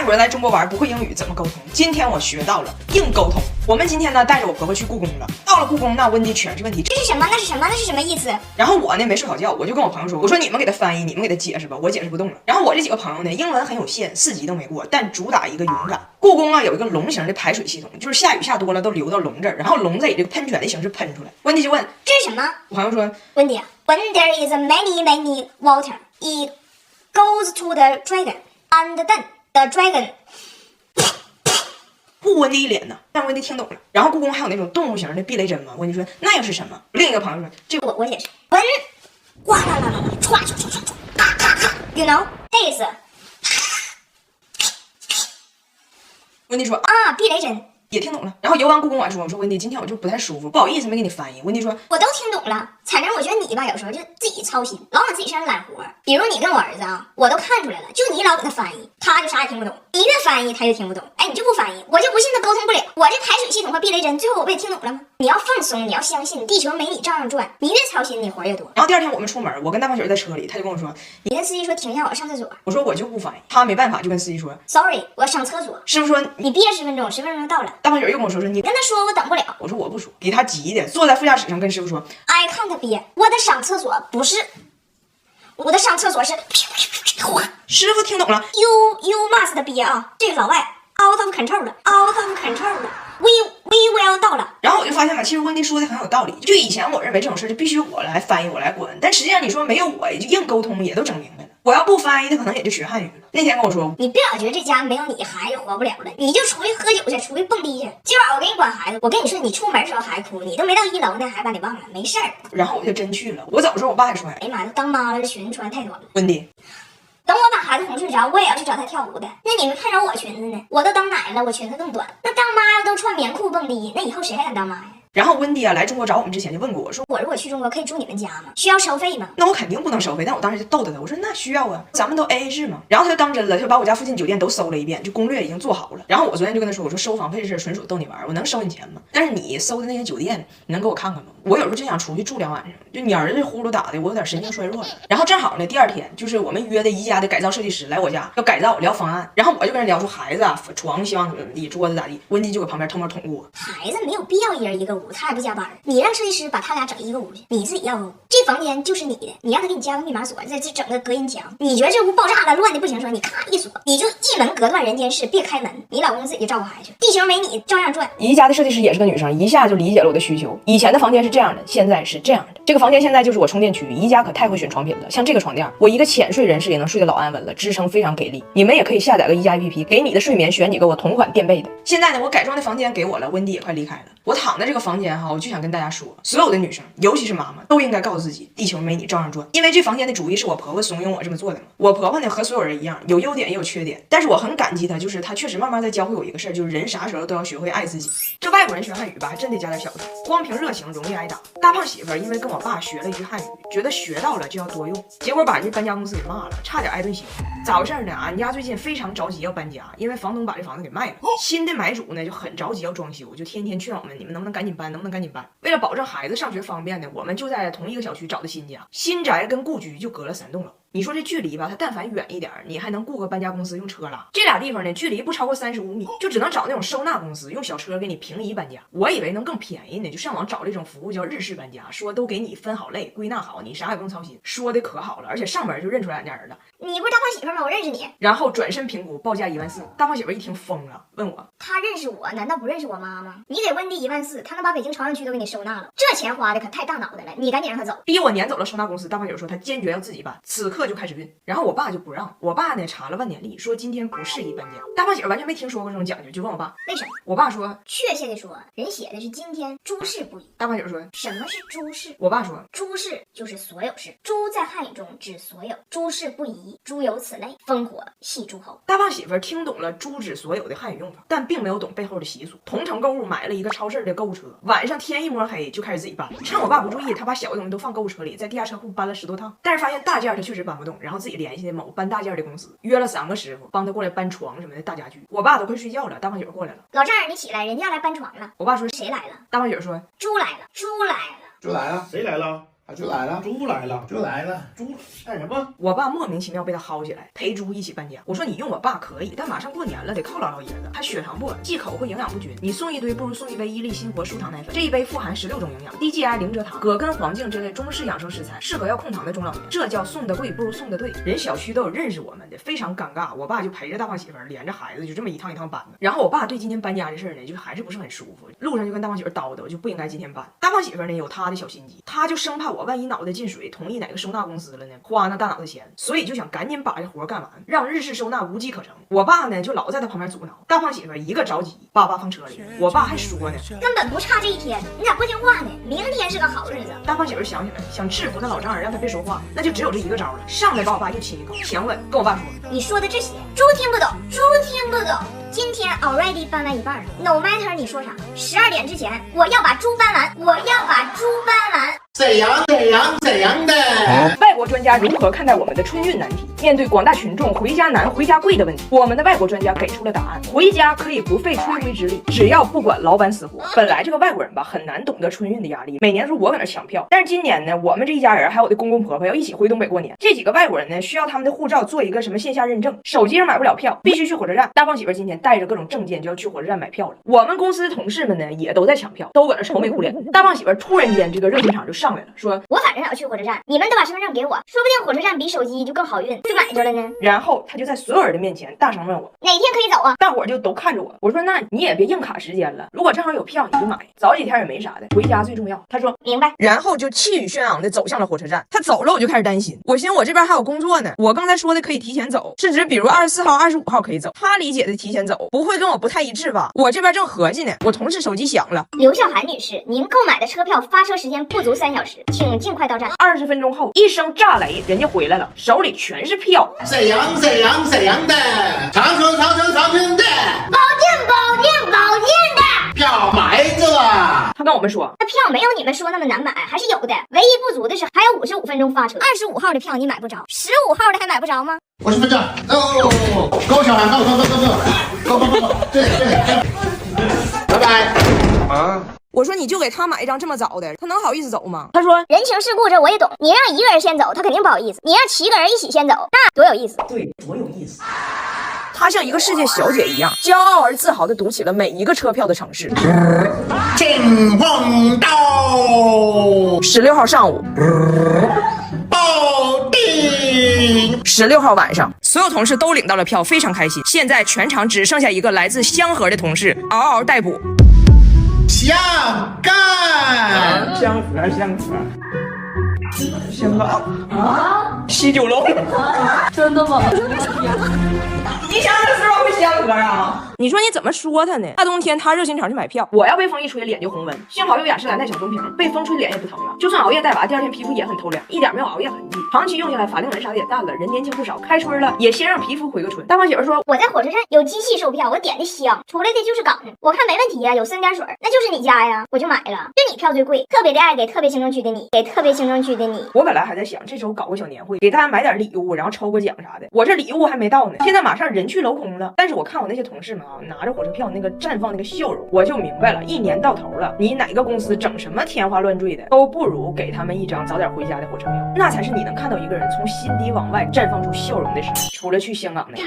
国人来中国玩不会英语怎么沟通？今天我学到了硬沟通。我们今天呢带着我婆婆去故宫了。到了故宫，那温迪全是问题。这是什么？那是什么？那是什么意思？然后我呢没睡好觉，我就跟我朋友说，我说你们给他翻译，你们给他解释吧，我解释不动了。然后我这几个朋友呢，英文很有限，4级都没过，但主打一个勇敢。故宫啊有一个龙形的排水系统，就是下雨下多了都流到龙这儿，然后龙再以这个喷泉的形式喷出来。温迪就问这是什么？我朋友说，温迪，When there is many water, it goes to the dragon, and then the dragon。不温迪一脸呢，但温迪听懂了。然后故宫还有那种动物型的避雷针吗？温迪说那又是什么？另一个朋友说这个我解释，When，哗啦啦啦啦，唰唰唰唰唰，咔咔咔 ，You know this。温迪说啊，避雷针。也听懂了。然后游完故宫我还说，我说温迪今天我就不太舒服，不好意思没给你翻译。温迪说我都听懂了，反正我觉得你吧有时候就自己操心，老往自己身上揽活。比如你跟我儿子啊，我都看出来了，就你老给他翻译，他就啥也听不懂。你越翻译他就听不懂。哎，你就不翻译，我就不信他沟通不了。我这排水系统和避雷针，最后我不也听懂了吗？你要放松，你要相信，地球没你照样转。你越操心，你活越多。然后第二天我们出门，我跟大胖雪在车里，他就跟我说，你跟司机说停一下，我上厕所。我说我就不翻译，他没办法就跟司机说 Sorry， 我要上厕所。师傅说你憋10分钟，10分钟到了。大胖雪又跟我说你跟他说我等不了。我说我不说，给他急的，坐在副驾驶上跟师傅说 I can't 憋，我得上厕所，不是，我的上厕所是。师傅听懂了 You must 憋啊，这个老外 out of control 了 ，out of control 了。We will 到了。然后我就发现了，其实温迪说的很有道理。就以前我认为这种事就必须我来翻译，我来管，但实际上你说没有我，也就硬沟通也都整明白了。我要不翻译，他可能也就学汉语了。那天跟我说，你别老觉得这家没有你孩子活不了了，你就出去喝酒去，出去蹦迪去。今晚我给你管孩子，我跟你说，你出门的时候还哭，你都没到1楼呢，还把你忘了，没事儿。然后我就真去了。我走的时候，我爸还说，哎呀妈呀，当妈了，这裙子穿太短了。温迪，等我把孩子哄睡着，我也要去找他跳舞的。那你们看着我裙子呢？我都当奶了，我裙子更短。那当妈要都穿棉裤蹦迪，那以后谁还敢当妈呀？然后温迪啊来中国找我们之前就问过我说，我如果去中国可以住你们家吗？需要收费吗？那我肯定不能收费。但我当时就逗他，我说那需要啊，咱们都 AA 制嘛。然后他就当真了，他就把我家附近酒店都搜了一遍，就攻略已经做好了。然后我昨天就跟他说，我说收房费这事纯属逗你玩，我能收你钱吗？但是你搜的那些酒店，你能给我看看吗？我有时候就想出去住2晚上，就你儿子呼噜打的，我有点神经衰弱了。然后正好呢，第2天就是我们约的宜家的改造设计师来我家要改造聊方案，然后我就跟人聊出孩子啊床希望怎么地，桌子咋地，温迪就搁旁边偷摸捅过。孩子没有必要一人一个屋，他也不加班，你让设计师把他俩整一个屋去，你自己要个屋，这房间就是你的，你让他给你加个密码锁，这整个隔音墙。你觉得这屋爆炸了，乱的不行，说你咔一锁，你就一门隔断人间事，别开门，你老公自己就照顾孩子，地球没你照样转。宜家的设计师也是个女生，一下就理解了我的需求。以前的房间是这样的，现在是这样的。这个房间现在就是我充电区。宜家可太会选床品了，像这个床垫，我一个浅睡人士也能睡得老安稳了，支撑非常给力。你们也可以下载个宜家 APP， 给你的睡眠选几个我同款垫被的。现在呢，我改装的房间给我了，温迪也快离开了。我躺在这个房间哈，我就想跟大家说，所有的女生，尤其是妈妈，都应该告诉自己，地球没你照样转。因为这房间的主意是我婆婆怂恿我这么做的嘛。我婆婆呢和所有人一样，有优点也有缺点，但是我很感激她，就是她确实慢慢在教会我一个事儿，就是人啥时候都要学会爱自己。这外国人学汉语吧，还真得加点小头，光凭热情容易挨打。大胖媳妇因为跟我爸学了一句汉语，觉得学到了就要多用，结果把这搬家公司给骂了，差点挨顿刑。咋回事呢？俺家最近非常着急要搬家，因为房东把这房子给卖了，新的买主呢就很着急要装修，就天天劝我们，你们能不能赶紧搬，能不能赶紧搬？为了保证孩子上学方便呢，我们就在同一个小区找的新家，新宅跟故居就隔了3栋楼。你说这距离吧，它但凡远一点，你还能雇个搬家公司用车拉。这俩地方呢，距离不超过35米，就只能找那种收纳公司用小车给你平移搬家。我以为能更便宜呢，就上网找这种服务叫日式搬家，说都给你分好类，归纳好，你啥也不用操心。说的可好了，而且上门就认出来俺家人了。你不是大胖媳妇吗？我认识你。然后转身评估，报价14000。大胖媳妇一听疯了，问我他认识我，难道不认识我妈吗？你给温迪14000，他能把北京朝阳区都给你收纳了，这钱花的可太大脑袋了。你赶紧让他走，逼我撵走了收纳公司。大胖媳妇说她坚决要自己搬，此刻就开始运。然后我爸就不让，我爸呢查了万年历，说今天不适宜搬家。大胖媳妇完全没听说过这种讲究，就问我爸为什么。我爸说确切的说，人写的是今天诸事不宜。大胖媳妇说什么是诸事？我爸说诸事就是所有事，诸在汉语中指所有，诸事不宜，诸有此类，烽火戏诸侯。大胖媳妇听懂了诸指所有的汉语用法，但并没有懂背后的习俗。同城购物买了一个超市的购物车，晚上天一摸黑就开始自己搬。趁我爸不注意，他把小的东西都放购物车里，在地下车库搬了10多趟，但是发现大件他确实搬不动，然后自己联系某搬大件的公司，约了3个师傅帮他过来搬床什么的大家具。我爸都快睡觉了，大胖媳妇过来了，老丈人你起来，人家来搬床了。我爸说谁来了？大胖媳妇说猪来了，猪来了，猪来了，谁来了？就来了，猪来了，就来了，猪干什么？我爸莫名其妙被他薅起来，陪猪一起搬家。我说你用我爸可以，但马上过年了，得犒劳老爷子。他血糖不稳，忌口和营养不均，你送一堆不如送一杯伊利新活舒糖奶粉。这一杯富含16种营养，低 GI 零蔗糖，葛根、黄精这类中式养生食材，适合要控糖的中老年。这叫送的贵不如送的对。人小区都有认识我们的，非常尴尬。我爸就陪着大胖媳妇儿，连着孩子就这么一趟一趟搬的。然后我爸对今天搬家这事儿呢，就还是不是很舒服。路上就跟大胖媳妇儿叨叨，就不应该今天搬。大胖媳妇儿呢有她的小心机，她就生怕我万一脑袋进水，同意哪个收纳公司了呢，花那大脑袋钱，所以就想赶紧把这活干完，让日式收纳无机可乘。我爸呢就老在他旁边阻挠，大胖媳妇一个着急，把我爸放车里了。我爸还说呢，根本不差这一天，你咋不听话呢？明天是个好日子。大胖媳妇想起来，想制服他老丈人，让他别说话，那就只有这一个招了，上来把我爸又亲一口，强吻，跟我爸说，你说的这些，猪听不懂，猪听不懂。今天 already 搬完一半了 ，no matter 你说啥，12点之前我要把猪搬完，我要把猪搬完。怎样的？外国专家如何看待我们的春运难题？面对广大群众回家难、回家贵的问题，我们的外国专家给出了答案：回家可以不费吹灰之力，只要不管老板死活。本来这个外国人吧，很难懂得春运的压力。每年是我搁那抢票，但是今年呢，我们这一家人还有我的公公婆婆要一起回东北过年。这几个外国人呢，需要他们的护照做一个什么线下认证，手机上买不了票，必须去火车站。大胖媳妇今天带着各种证件就要去火车站买票了。我们公司的同事们呢，也都在抢票，都搁那愁眉苦脸。大胖媳妇突然间这个热心肠就上来了，说我反正要去火车站，你们都把身份证给我，说不定火车站比手机就更好运，就买着了呢。然后他就在所有人的面前大声问我哪天可以走啊？大伙儿就都看着我，我说那你也别硬卡时间了，如果正好有票你就买，早几天也没啥的，回家最重要。他说明白。然后就气宇轩昂的走向了火车站。他走了我就开始担心，我寻思我这边还有工作呢，我刚才说的可以提前走，是指比如24号、25号可以走，他理解的提前走不会跟我不太一致吧？我这边正合计呢，我同事手机响了，刘笑涵女士，您购买的车票发车时间不足3小时，请尽快到站。20分钟后，一声炸雷，人家回来了，手里全是票。怎样的？长春的，保定的，票买着了。他跟我们说，那票没有你们说那么难买，还是有的。唯一不足的是还有55分钟发车。25号的票你买不着，15号的还买不着吗？我身份证，够小韩，够，对，拜拜。啊。我说你就给他买一张这么早的，他能好意思走吗？他说人情世故这我也懂，你让一个人先走，他肯定不好意思；你让7个人一起先走，那多有意思。对，多有意思。他像一个世界小姐一样，骄傲而自豪地读起了每一个车票的城市。请碰到16号上午，保定16号晚上，所有同事都领到了票，非常开心。现在全场只剩下一个来自香河的同事，嗷嗷待哺。香港，香港啊，西九龙，真的吗？你啥时候会香河啊？你说你怎么说他呢？大冬天他热心肠去买票，我要被风一吹脸就红温。幸好有雅诗兰黛小棕瓶，被风吹脸也不疼了。就算熬夜带娃，第二天皮肤也很透亮，一点没有熬夜痕迹。长期用下来，法令纹啥的也淡了，人年轻不少。开春了，也先让皮肤回个春。大胖媳妇说，我在火车站有机器售票，我点的香，出来的就是港，我看没问题呀，有3点水，那就是你家呀，我就买了。就你票最贵，特别的爱给特别行政区的你，给特别行政区的你。我本来还在想这周搞个小年会，给大家买点礼物，然后抽个奖啥的。我这礼物还没到呢，现在马上人去楼空了。但是我看我那些同事们啊，拿着火车票那个绽放那个笑容，我就明白了，一年到头了，你哪个公司整什么天花乱坠的，都不如给他们一张早点回家的火车票，那才是你能看到一个人从心底往外绽放出笑容的时候。除了去香港那个，